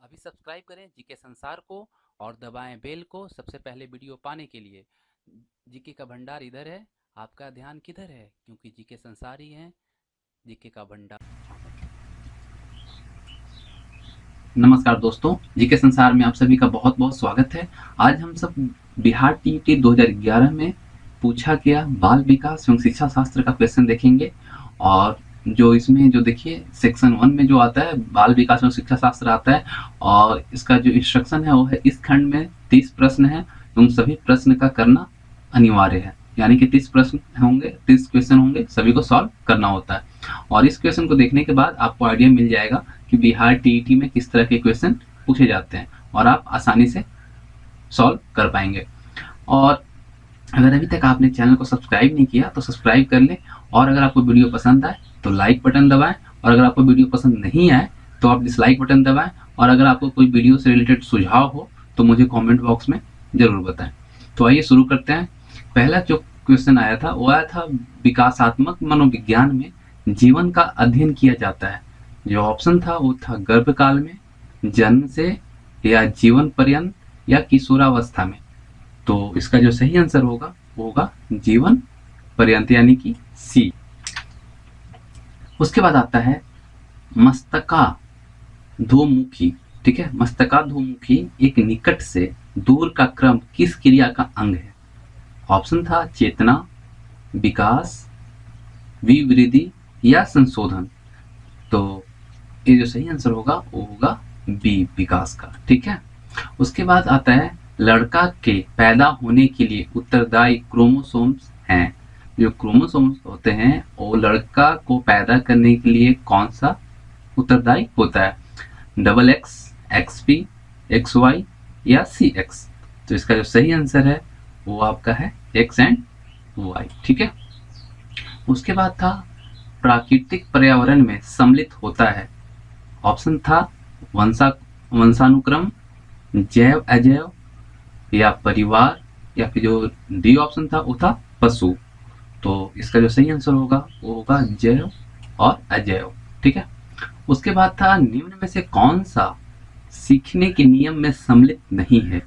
अभी सब्सक्राइब करें जीके संसार को और दबाएं बेल को सबसे पहले वीडियो पाने के लिए। जीके का भंडार इधर है, आपका ध्यान किधर है? क्योंकि जीके संसार ही है जीके का भंडार। नमस्कार दोस्तों, जीके संसार में आप सभी का बहुत बहुत स्वागत है। आज हम सब बिहार टीईटी 2011 में पूछा गया बाल विकास एवं शिक्षा शास्त्र का क्वेश्चन देखेंगे। और जो इसमें जो देखिए सेक्शन 1 में जो आता है बाल विकास एवं शिक्षा शास्त्र आता है, और इसका जो इंस्ट्रक्शन है वो है इस खंड में 30 प्रश्न है एवं सभी प्रश्न का करना अनिवार्य है। यानी कि 30 प्रश्न होंगे, 30 क्वेश्चन होंगे, सभी को सॉल्व करना होता है। और इस क्वेश्चन को देखने के बाद आपको आइडिया मिल जाएगा कि बिहार टीईटी में किस तरह के क्वेश्चन पूछे जाते हैं और आप आसानी से सॉल्व कर पाएंगे। और अगर अभी तक आपने चैनल को सब्सक्राइब नहीं किया तो सब्सक्राइब कर लें, और अगर आपको वीडियो पसंद आए तो लाइक बटन दबाएं, और अगर आपको वीडियो पसंद नहीं आए तो आप डिसलाइक बटन दबाएं। और अगर आपको कोई वीडियो से रिलेटेड सुझाव हो तो मुझे कमेंट बॉक्स में जरूर बताएं। तो आइए शुरू करते हैं। पहला जो क्वेश्चन आया था वो आया था विकासात्मक मनोविज्ञान में जीवन का अध्ययन किया जाता है। जो ऑप्शन था वो था गर्भकाल में, जन्म से, या जीवन पर्यंत, या किशोरावस्था में। तो इसका जो सही आंसर होगा वो होगा जीवन पर्यंत, यानी कि सी। उसके बाद आता है मस्तकाधोमुखी। ठीक है, मस्तकाधोमुखी एक निकट से दूर का क्रम किस क्रिया का अंग है? ऑप्शन था चेतना, विकास, विवृद्धि, या संशोधन। तो ये जो सही आंसर होगा वो होगा बी, विकास का। ठीक है। उसके बाद आता है लड़का के पैदा होने के लिए उत्तरदायी क्रोमोसोम्स हैं। जो क्रोमोसोम्स होते हैं वो लड़का को पैदा करने के लिए कौन सा उत्तरदायी होता है? XX, XP, XY, या CX। तो इसका जो सही आंसर है वो आपका है X एंड Y। ठीक है। उसके बाद था प्राकृतिक पर्यावरण में सम्मिलित होता है। ऑप्शन था वंशानुक्रम, जैव अजैव, या परिवार, या फिर जो डी ऑप्शन था वो था पशु। तो इसका जो सही आंसर होगा वो होगा जैव और अजैव। ठीक है। उसके बाद था निम्न में से कौन सा सीखने के नियम में सम्मिलित नहीं है?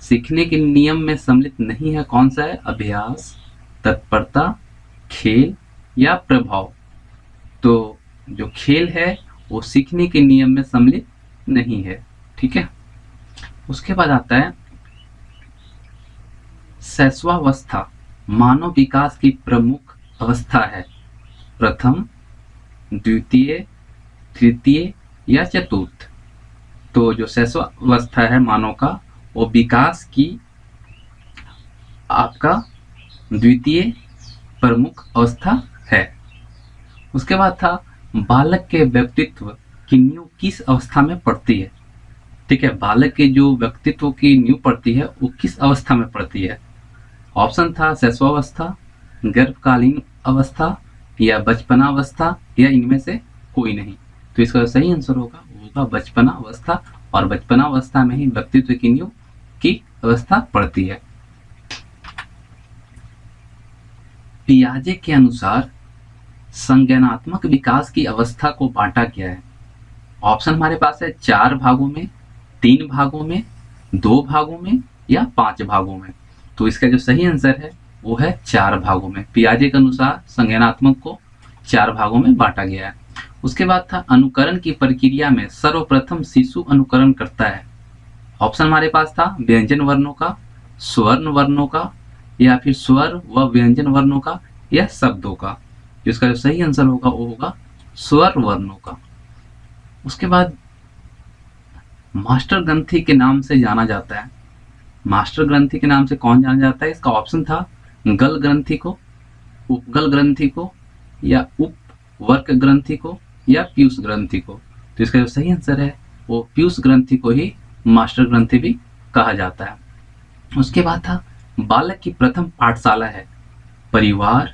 सीखने के नियम में सम्मिलित नहीं है कौन सा है? अभ्यास, तत्परता, खेल, या प्रभाव। तो जो खेल है वो सीखने के नियम में सम्मिलित नहीं है। ठीक है। उसके बाद आता है शैशवावस्था मानव विकास की प्रमुख अवस्था है। प्रथम, द्वितीय, तृतीय, या चतुर्थ। तो जो शैशवावस्था है मानव का वो विकास की आपका द्वितीय प्रमुख अवस्था है। उसके बाद था बालक के व्यक्तित्व की नींव किस अवस्था में पड़ती है? ठीक है, बालक के जो व्यक्तित्व की नींव पड़ती है वो किस अवस्था में पड़ती है? ऑप्शन था शैशवावस्था, गर्भकालीन अवस्था, या बचपनावस्था, या इनमें से कोई नहीं। तो इसका सही आंसर होगा वो होगा बचपनावस्था, और बचपनावस्था में ही व्यक्तित्व की नींव की अवस्था पड़ती है। पियाजे के अनुसार संज्ञानात्मक विकास की अवस्था को बांटा गया है। ऑप्शन हमारे पास है 4 भागों में, 3 भागों में, 2 भागों में, या 5 भागों में। तो इसका जो सही आंसर है वो है 4 भागों में। पियाजे के अनुसार संज्ञानात्मक को 4 भागों में बांटा गया है। उसके बाद था अनुकरण की प्रक्रिया में सर्वप्रथम शिशु अनुकरण करता है। ऑप्शन हमारे पास था व्यंजन वर्णों का, स्वर्ण वर्णों का, या फिर स्वर व व्यंजन वर्णों का, या शब्दों का। जिसका जो सही आंसर होगा वो होगा स्वर वर्णों का। उसके बाद मास्टर ग्रंथि के नाम से जाना जाता है। मास्टर ग्रंथि के नाम से कौन जाना जाता है? इसका ऑप्शन था गल ग्रंथि को, उपगल ग्रंथि को, या उपवर्क ग्रंथि को, या पीयूष ग्रंथि को। तो इसका जो सही आंसर है वो पीयूष ग्रंथि को ही मास्टर ग्रंथि भी कहा जाता है। उसके बाद था बालक की प्रथम पाठशाला है परिवार,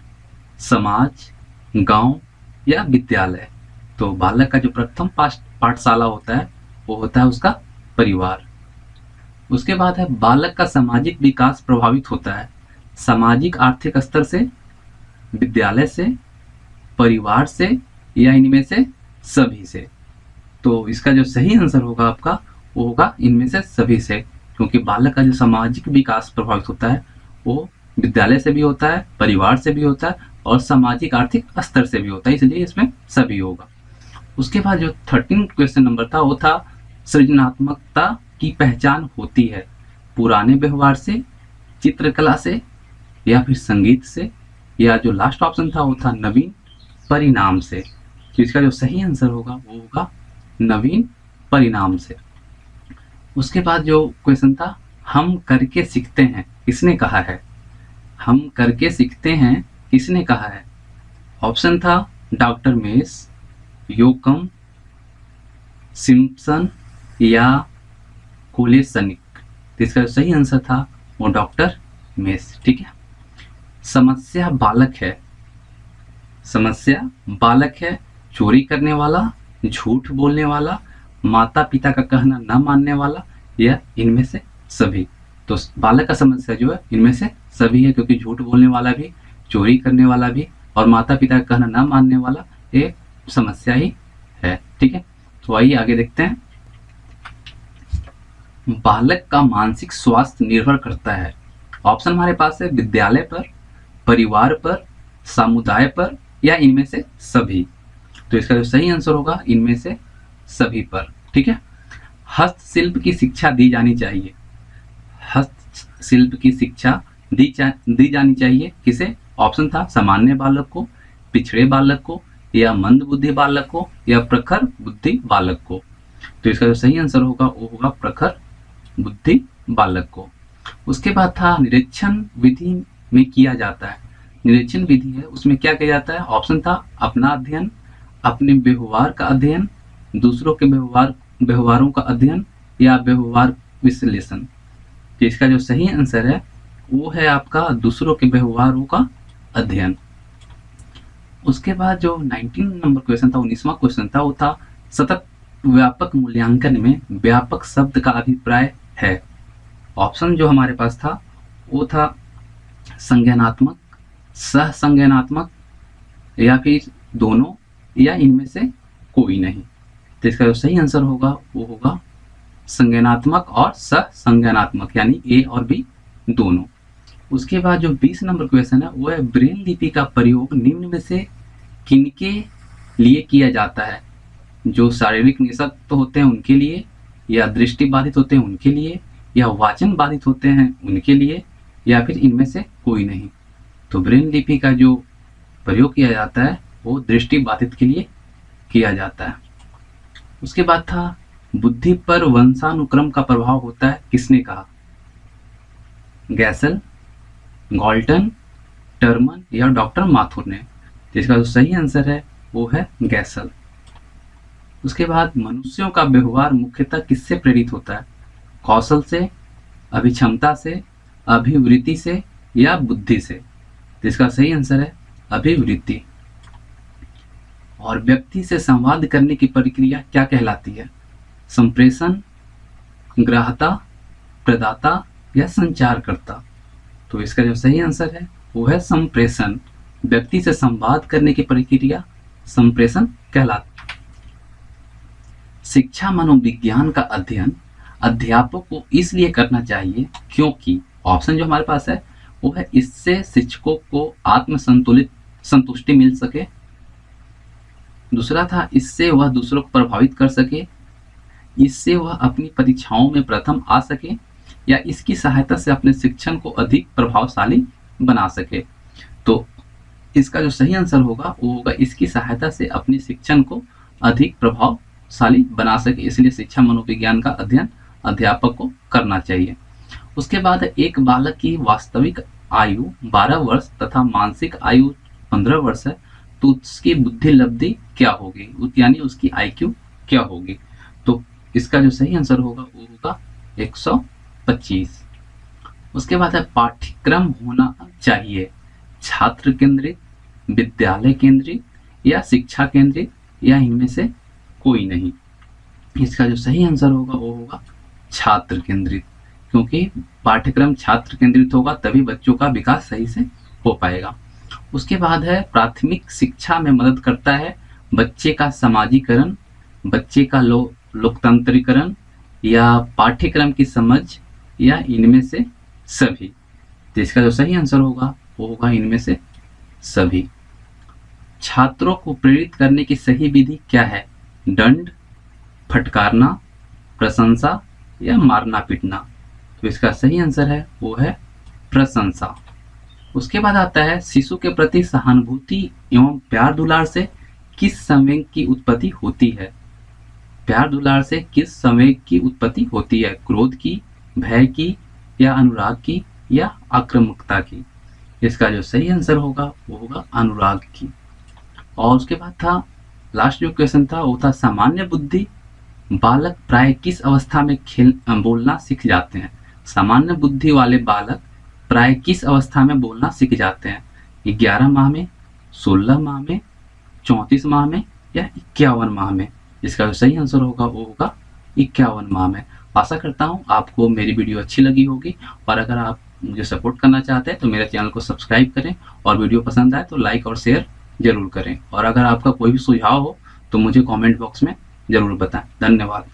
समाज, गांव, या विद्यालय। तो बालक का जो प्रथम पाठशाला होता है वो होता है उसका परिवार। उसके बाद है बालक का सामाजिक विकास प्रभावित होता है सामाजिक आर्थिक स्तर से, विद्यालय से, परिवार से, या इनमें से सभी से। तो इसका जो सही आंसर होगा आपका वो होगा इनमें से सभी से, क्योंकि बालक का जो सामाजिक विकास प्रभावित होता है वो विद्यालय से भी होता है, परिवार से भी होता है और सामाजिक आर्थिक स्तर से भी होता है, इसलिए इसमें सभी होगा। उसके बाद जो 13 क्वेश्चन नंबर था वो था सृजनात्मकता की पहचान होती है पुराने व्यवहार से, चित्रकला से या फिर संगीत से, या जो लास्ट ऑप्शन था वो था नवीन परिणाम से। तो इसका जो सही आंसर होगा वो होगा नवीन परिणाम से। उसके बाद जो क्वेश्चन था हम करके सीखते हैं किसने कहा है, हम करके सीखते हैं किसने कहा है। ऑप्शन था डॉक्टर मेस, योकम, सिम्पसन या कोलेसनिक। तो इसका जो सही आंसर था वो डॉक्टर मेस। ठीक है। समस्या बालक है, समस्या बालक है, चोरी करने वाला, झूठ बोलने वाला, माता पिता का कहना न मानने वाला या इनमें से सभी। तो बालक का समस्या जो है इनमें से सभी है, क्योंकि झूठ बोलने वाला भी, चोरी करने वाला भी और माता पिता का कहना न मानने वाला ये समस्या ही है। ठीक है। तो आइए आगे देखते हैं। बालक का मानसिक स्वास्थ्य निर्भर करता है। ऑप्शन हमारे पास है विद्यालय पर, परिवार पर, समुदाय पर या इनमें से सभी। तो इसका जो सही आंसर होगा इनमें से सभी पर। ठीक है। हस्तशिल्प की शिक्षा दी जानी चाहिए, हस्तशिल्प की शिक्षा दी जानी चाहिए किसे। ऑप्शन था सामान्य बालक को, पिछड़े बालक को या मंद बुद्धि बालक को या प्रखर बुद्धि बालक को। तो इसका जो सही आंसर होगा वो होगा प्रखर बुद्धि बालक को। उसके बाद था निरीक्षण विधि में किया जाता है। निरीक्षण विधि है उसमें क्या किया जाता है। ऑप्शन था अपना अध्ययन, अपने व्यवहार का अध्ययन, दूसरों के व्यवहारों का अध्ययन या व्यवहार विश्लेषण। तो इसका जो सही आंसर है वो है आपका दूसरों के व्यवहारों का अध्ययन। उसके बाद जो 19 नंबर क्वेश्चन था, 19वां क्वेश्चन था, वो था सतत व्यापक मूल्यांकन में व्यापक शब्द का अभिप्राय है। ऑप्शन जो हमारे पास था वो था संज्ञानात्मक, सहसंज्ञानात्मक या फिर दोनों या इनमें से कोई नहीं। तो इसका जो सही आंसर होगा वो होगा संज्ञानात्मक और सहसंज्ञानात्मक, यानी ए और बी दोनों। उसके बाद जो 20 नंबर क्वेश्चन है वो है ब्रेल लिपि का प्रयोग निम्न में से किनके लिए किया जाता है। जो शारीरिक निःशक्त होते हैं उनके लिए, या दृष्टि बाधित होते हैं उनके लिए, या वाचन बाधित होते हैं उनके लिए, या फिर इनमें से कोई नहीं। तो ब्रेल लिपि का जो प्रयोग किया जाता है वो दृष्टि बाधित के लिए किया जाता है। उसके बाद था बुद्धि पर वंशानुक्रम का प्रभाव होता है किसने कहा। गैसल, गॉल्टन, टर्मन या डॉक्टर माथुर ने। तो इसका जो सही आंसर है वो है गैसल। उसके बाद मनुष्यों का व्यवहार मुख्यतः किससे प्रेरित होता है। कौशल से, अभिक्षमता से, अभिवृत्ति से या बुद्धि से। तो इसका सही आंसर है अभिवृत्ति। और व्यक्ति से संवाद करने की प्रक्रिया क्या कहलाती है। संप्रेषण, ग्राह्यता, प्रदाता या संचारकर्ता। तो इसका जो सही आंसर है वो है संप्रेषण। व्यक्ति से संवाद करने की प्रक्रिया संप्रेषण कहलाती है। शिक्षा मनोविज्ञान का अध्ययन अध्यापक को इसलिए करना चाहिए क्योंकि, ऑप्शन जो हमारे पास है वो है इससे शिक्षकों को आत्म संतुष्टि मिल सके, दूसरा था इससे वह दूसरों को प्रभावित कर सके, इससे वह अपनी परीक्षाओं में प्रथम आ सके, या इसकी सहायता से अपने शिक्षण को अधिक प्रभावशाली बना सके। तो इसका जो सही आंसर होगा वो होगा इसकी सहायता से अपने शिक्षण को अधिक प्रभावशाली बना सके, इसलिए शिक्षा मनोविज्ञान का अध्ययन अध्यापक को करना चाहिए। उसके बाद एक बालक की वास्तविक आयु 12 वर्ष तथा मानसिक आयु 15 वर्ष है, तो उसकी बुद्धि लब्धि क्या होगी, यानी उसकी IQ क्या होगी। तो इसका जो सही आंसर होगा वो होगा 125। उसके बाद है पाठ्यक्रम होना चाहिए छात्र केंद्रित, विद्यालय केंद्रित या शिक्षा केंद्रित या इनमें से कोई नहीं। इसका जो सही आंसर होगा वो होगा छात्र केंद्रित, क्योंकि पाठ्यक्रम छात्र केंद्रित होगा तभी बच्चों का विकास सही से हो पाएगा। उसके बाद है प्राथमिक शिक्षा में मदद करता है बच्चे का समाजीकरण, बच्चे का लोकतंत्रीकरण, या पाठ्यक्रम की समझ, या इनमें से सभी। तो इसका जो सही आंसर होगा वो होगा इनमें से सभी। छात्रों को प्रेरित करने की सही विधि क्या है? दंड, फटकारना, प्रशंसा, या मारना पीटना। तो इसका सही आंसर है वो है प्रशंसा। उसके बाद आता है शिशु के प्रति सहानुभूति एवं प्यार दुलार से किस संवेग की उत्पत्ति होती है? प्यार दुलार से किस संवेग की उत्पत्ति होती है? क्रोध की, भय की, या अनुराग की, या आक्रामकता की। इसका जो सही आंसर होगा वो होगा अनुराग की। और उसके बाद था लास्ट जो क्वेश्चन था वो था सामान्य बुद्धि बालक प्राय किस अवस्था में बोलना सीख जाते हैं? सामान्य बुद्धि वाले बालक प्राय किस अवस्था में बोलना सीख जाते हैं? 11 माह में, 16 माह में, 34 माह में, या 51 माह में। इसका जो सही आंसर होगा वो होगा 51 माह में। आशा करता हूँ आपको मेरी वीडियो अच्छी लगी होगी, और अगर आप मुझे सपोर्ट करना चाहते हैं तो मेरे चैनल को सब्सक्राइब करें, और वीडियो पसंद आए तो लाइक और शेयर जरूर करें। और अगर आपका कोई भी सुझाव हो तो मुझे कमेंट बॉक्स में जरूर बताएं। धन्यवाद।